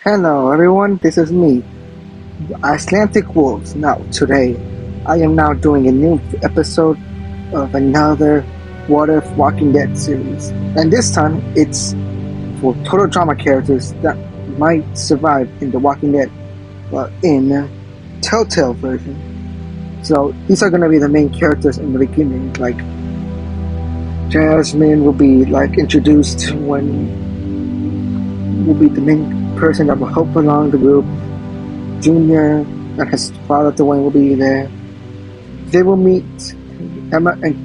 Hello everyone, this is me, Icelandic Wolves. Now today, I am now doing a new episode of another What If Walking Dead series. And this time, it's for total drama characters that might survive in the Walking Dead, but in Telltale version. So these are gonna be the main characters in the beginning, like Jasmine will be like introduced when will be the main person that will help along the group. Junior and his father Dwayne will be there. They will meet Emma and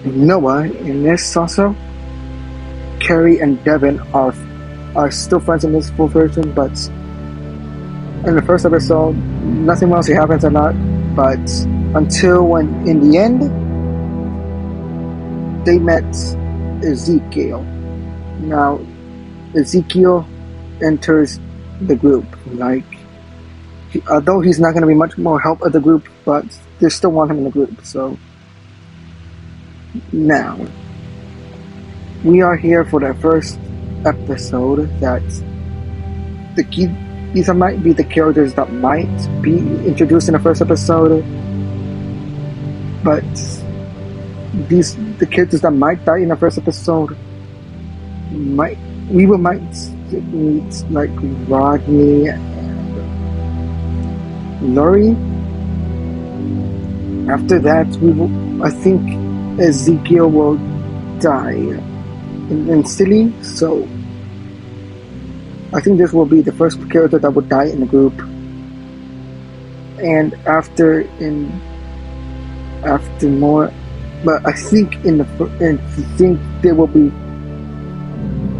Noah in this also. Carrie and Devin are still friends in this full version, but in the first episode, nothing else happens or not. But until when in the end they met Ezekiel. Now Ezekiel enters the group. Although he's not going to be much more help of the group, but they still want him in the group. So now we are here for the first episode. These might be the characters that might be introduced in the first episode, but the characters that might die in the first episode might meet like Rodney and Lori. After that, I think Ezekiel will die in Silly. So I think this will be the first character that will die in the group. And after more, but I think there will be.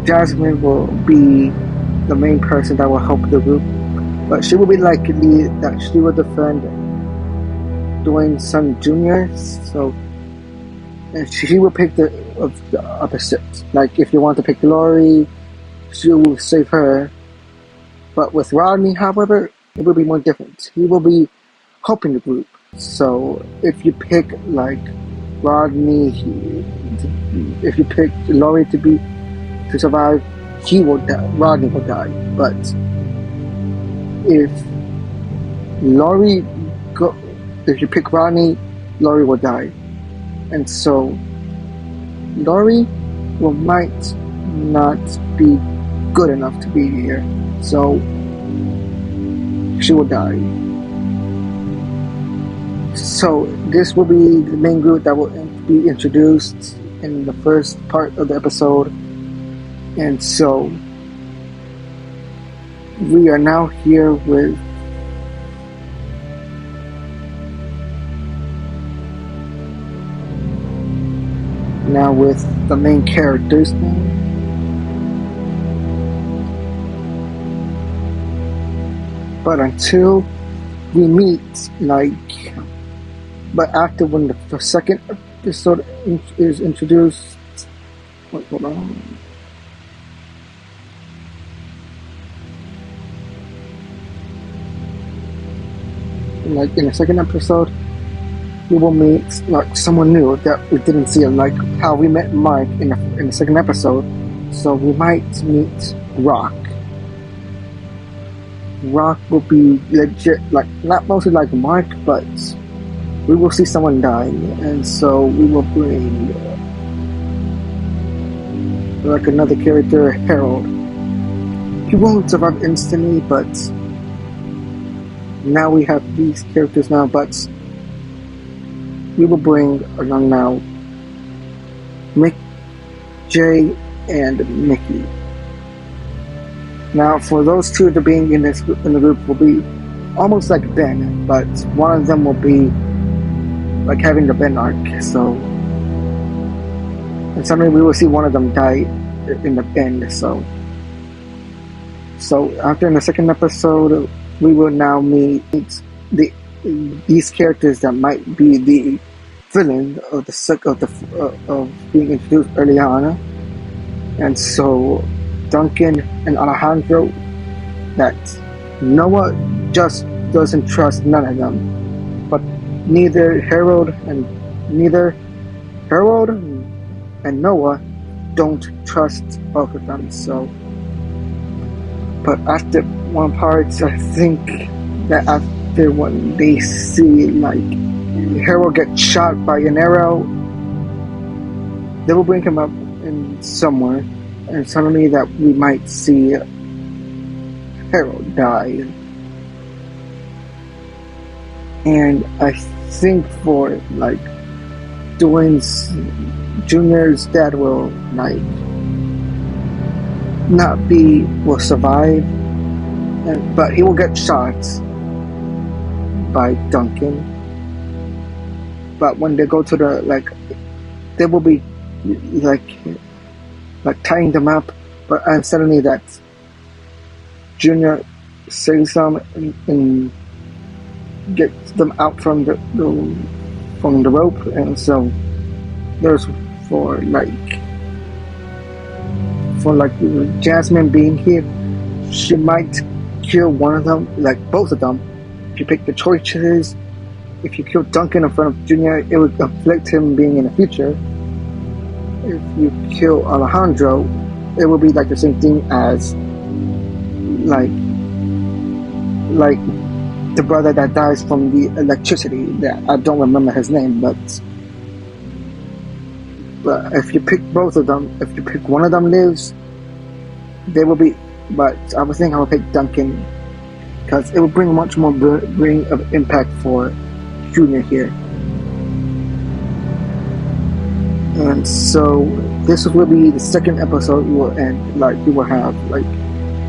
Jasmine will be the main person that will help the group, but she will be likely that she will defend Dwayne's son Junior. So, and she will pick the opposite. Like if you want to pick Lori, she will save her. But with Rodney, however, it will be more different. He will be helping the group. So if you pick like Rodney, if you pick Lori to survive, he will die. Rodney will die. But if you pick Rodney, Lori will die, and so Lori might not be good enough to be here, so she will die. So this will be the main group that will be introduced in the first part of the episode. And so we are now here with the main characters now. But until we meet, but after when the second episode is introduced, hold on. Like in the second episode, we will meet like someone new that we didn't see, like how we met Mark in the second episode. So we might meet Rock. Rock will be legit, like not mostly like Mark, but we will see someone die, and so we will bring like another character, Harold. He won't survive instantly, but now we have these characters now, but we will bring along now Mick, Jay, and Mickey. Now, for those two to being in the group will be almost like Ben, but one of them will be like having the Ben arc. So, and suddenly we will see one of them die in the end. So after in the second episode, we will now meet these characters that might be the villain of being introduced early on, and so Duncan and Alejandro. That Noah just doesn't trust none of them, but neither Harold and Noah don't trust both of them. So But after one part, I think that after when they see like Harold get shot by an arrow, they will bring him up in somewhere, and suddenly that we might see Harold die. And I think for like Dwayne's Junior's dad will like not be will survive, but he will get shot by Duncan. But when they go to the like, they will be like tying them up. But suddenly that Junior saves them and gets them out from the rope, and so there's for Jasmine being here, she might kill one of them, like both of them. If you pick the choices, if you kill Duncan in front of Junior, it would afflict him being in the future. If you kill Alejandro, it will be like the same thing as like the brother that dies from the electricity. That I don't remember his name, but if you pick both of them, if you pick one of them lives, they will be. But I would think I would pick Duncan because it will bring much more bring of impact for Junior here. And so this will be the second episode. We will end like we will have like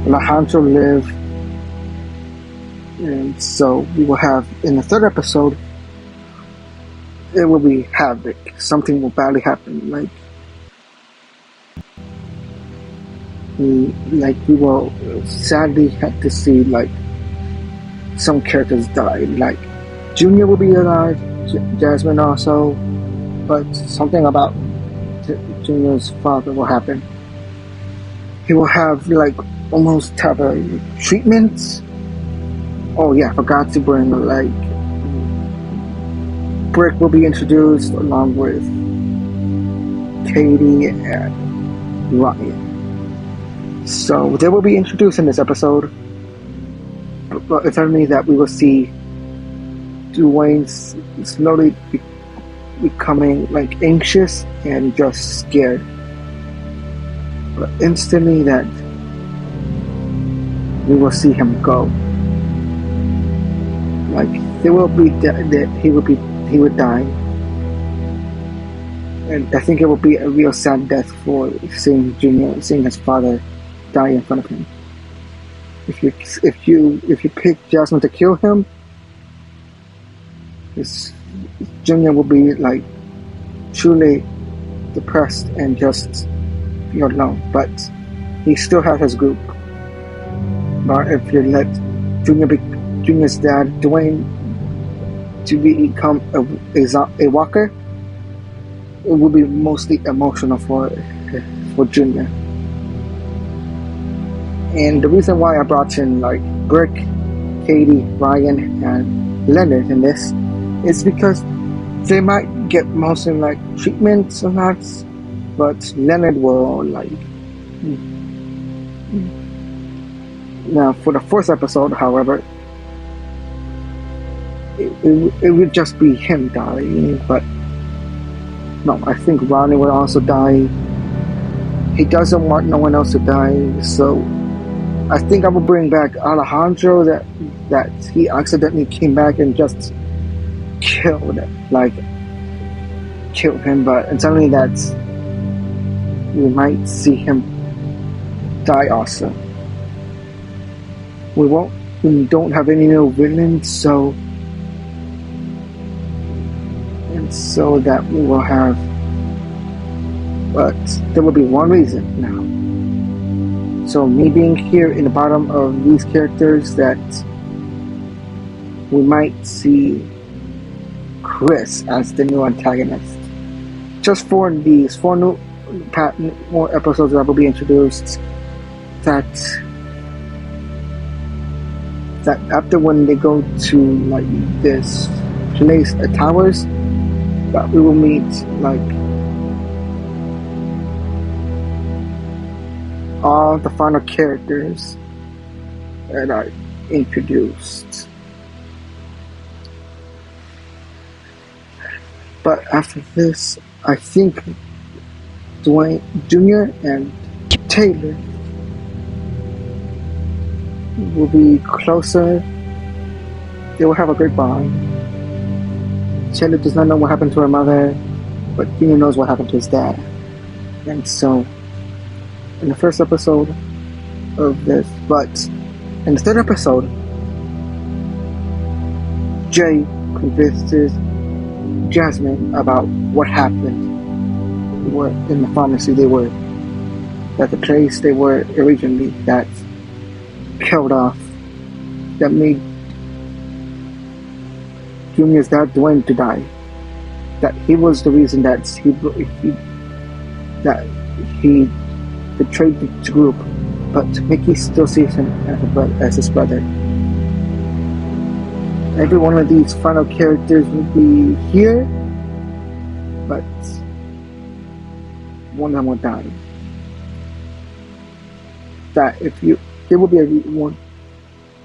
Alejandro live, and so we will have in the third episode. It will be havoc. Something will badly happen. We will sadly have to see like some characters die. Like Junior will be alive, Jasmine also, but something about Junior's father will happen. He will have like almost have a treatment. Oh yeah, I forgot to bring like Brick will be introduced along with Katie and Ryan. So they will be introduced in this episode. But it's only that we will see Dwayne slowly becoming like anxious and just scared. But instantly that we will see him go. Like there will be that he would die, and I think it will be a real sad death for seeing his father die in front of him. If you pick Jasmine to kill him, Junior will be like truly depressed and just feel alone. But he still has his group. But if you let Junior's dad Dwayne to become a walker, it will be mostly emotional for Junior. And the reason why I brought in like Brick, Katie, Ryan, and Leonard in this is because they might get mostly like treatments or not, but Leonard will like. Now for the fourth episode, however, it would just be him dying, but no, I think Ronnie will also die. He doesn't want no one else to die, so I think I will bring back Alejandro that he accidentally came back and just killed him, but suddenly that we might see him die also. We don't have any new villains, so that we will have, but there will be one reason now. So me being here in the bottom of these characters, that we might see Chris as the new antagonist. Just for these more episodes that will be introduced, that after when they go to like this place, the towers, that we will meet like all the final characters that are introduced. But after this, I think Dwayne Jr. and Taylor will be closer. They will have a great bond. Taylor does not know what happened to her mother, but Jr. knows what happened to his dad. And so, in the first episode of this, but in the third episode, Jay convinces Jasmine about what happened. Were in the pharmacy they were, that the place they were originally, that killed off, that made Junior's dad Dwayne to die. That he was the reason that he betrayed the group, but Mickey still sees him as his brother. Every one of these final characters will be here, but one of them will die. That there will be a one,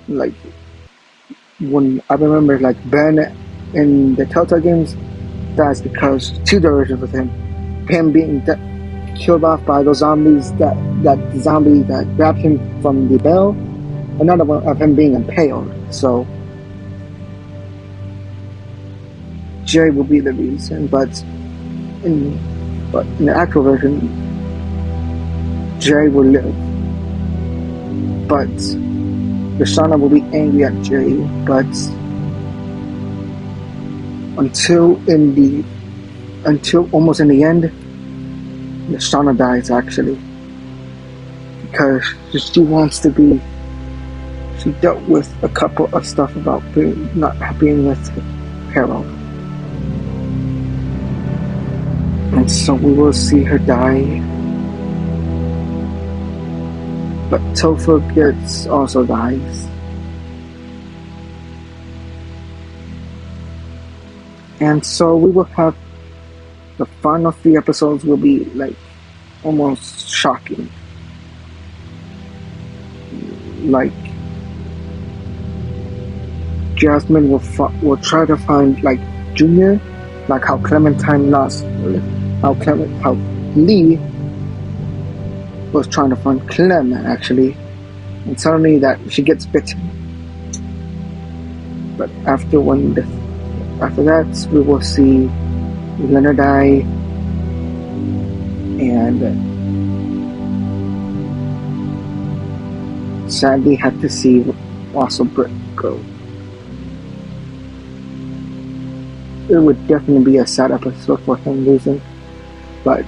like when I remember, like Ben in the Telltale games, that's because two versions of him being killed off by those zombies, that zombie that grabbed him from the bell, another one of him being impaled. So Jay will be the reason, but in the actual version, Jay will live. But Lashana will be angry at Jay, but until almost in the end, Lashana dies actually, because she dealt with a couple of stuff about not being with Harold. And so we will see her die. But Topher also dies. And so we will have the final 3 episodes will be like almost shocking. Like Jasmine will try to find like Junior, like how Clementine lost, how Lee was trying to find Clem actually, and suddenly that she gets bitten. But after that, we will see Leonard die, and sadly had to see also Britt go. It would definitely be a sad episode for him losing, but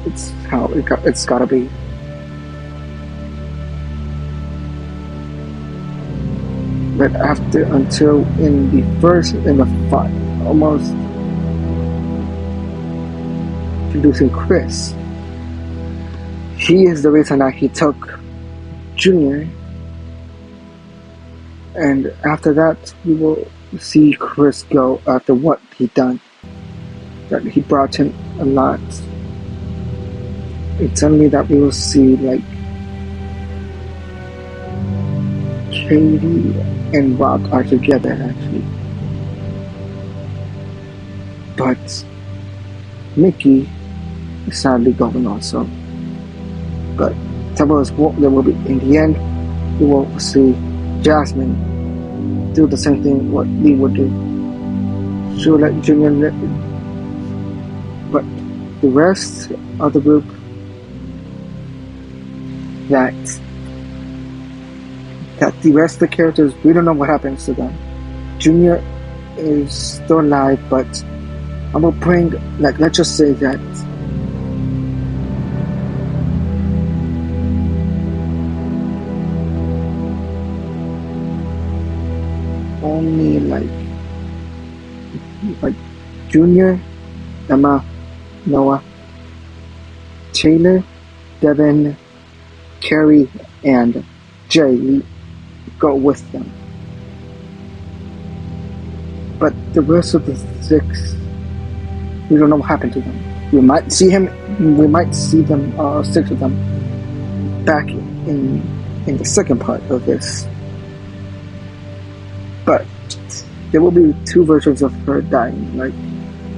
it's how it's gotta be. But until in the almost introducing Chris, he is the reason that he took Junior, and after that we will see Chris go after what he done. That he brought him a lot. It's only that we will see like Katie and Rock are together actually, but Mickey is sadly going also. But there will be, in the end, we will see Jasmine do the same thing what Lee would do. She will let Junior live, but the rest of the group, that the rest of the characters, we don't know what happens to them. Junior is still alive, but I will bring, like, let's just say that only like Junior, Emma, Noah, Taylor, Devin, Carrie, and Jay go with them. But the rest of the 6, we don't know what happened to them. We might see them, 6 of them, back in the second part of this. But there will be two versions of her dying, like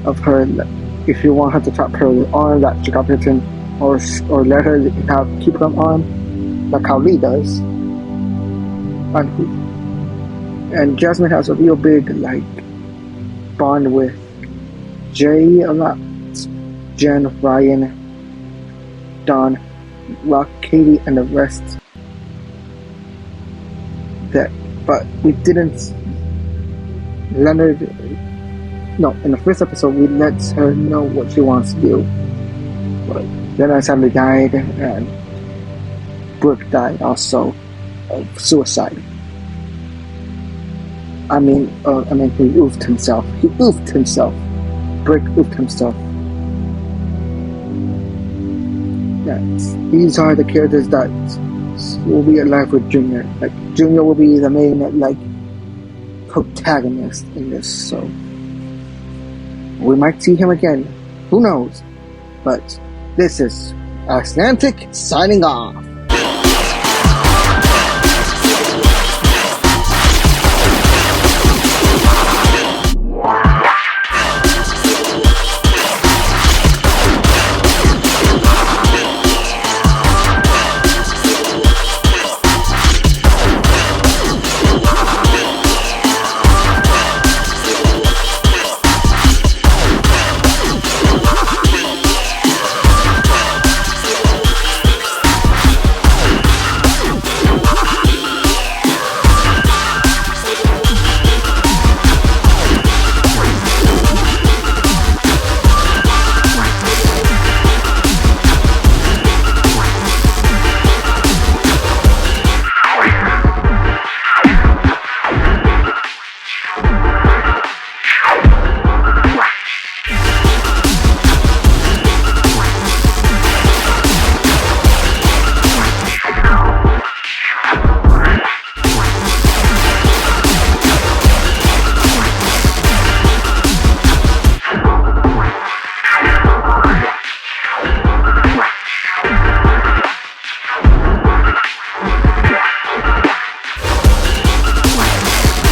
of her. If you want her to chop her arm that she got bitten, or let her keep her arm, like how Lee does. And Jasmine has a real big like bond with Jay a lot. Jen, Ryan, Don, Rock, Katie, and the rest. But we didn't. Leonard. No, in the first episode, we let her know what she wants to do. But Leonard sadly died, and Brooke died also of suicide. He oofed himself. Brick oofed himself. Yes. These are the characters that will be alive with Junior. Like Junior will be the main protagonist in this, so we might see him again. Who knows? But this is Atlantic signing off.